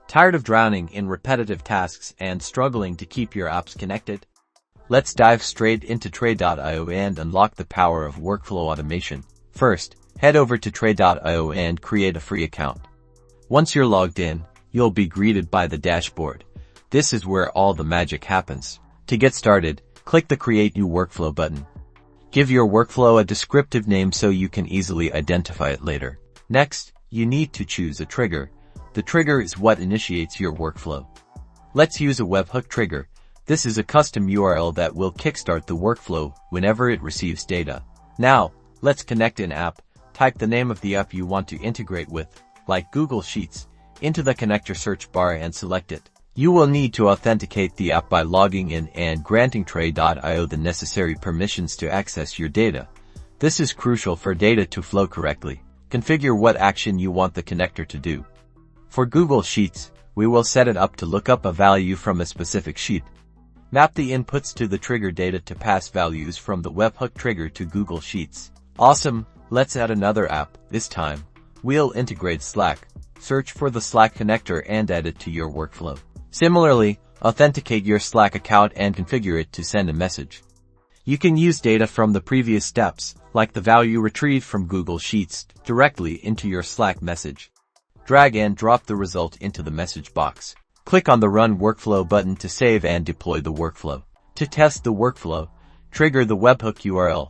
Tired of drowning in repetitive tasks and struggling to keep your apps connected? Let's dive straight into Trade.io and unlock the power of workflow automation. First, head over to Trade.io and create a free account. Once you're logged in, you'll be greeted by the dashboard. This is where all the magic happens. To get started, click the Create New Workflow button. Give your workflow a descriptive name so you can easily identify it later. Next, you need to choose a trigger. The trigger is what initiates your workflow. Let's use a webhook trigger. This is a custom URL that will kickstart the workflow whenever it receives data. Now, let's connect an app. Type the name of the app you want to integrate with, like Google Sheets, into the connector search bar and select it. You will need to authenticate the app by logging in and granting Trade.io the necessary permissions to access your data. This is crucial for data to flow correctly. Configure what action you want the connector to do. For Google Sheets, we will set it up to look up a value from a specific sheet. Map the inputs to the trigger data to pass values from the webhook trigger to Google Sheets. Awesome! Let's add another app. This time, we'll integrate Slack. Search for the Slack connector and add it to your workflow. Similarly, authenticate your Slack account and configure it to send a message. You can use data from the previous steps, like the value retrieved from Google Sheets, directly into your Slack message. Drag and drop the result into the message box. Click on the Run Workflow button to save and deploy the workflow. To test the workflow, trigger the webhook URL.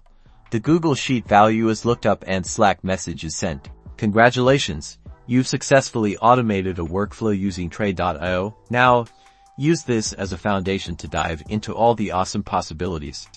The Google Sheet value is looked up and Slack message is sent. Congratulations! You've successfully automated a workflow using Trade.io. Now, use this as a foundation to dive into all the awesome possibilities.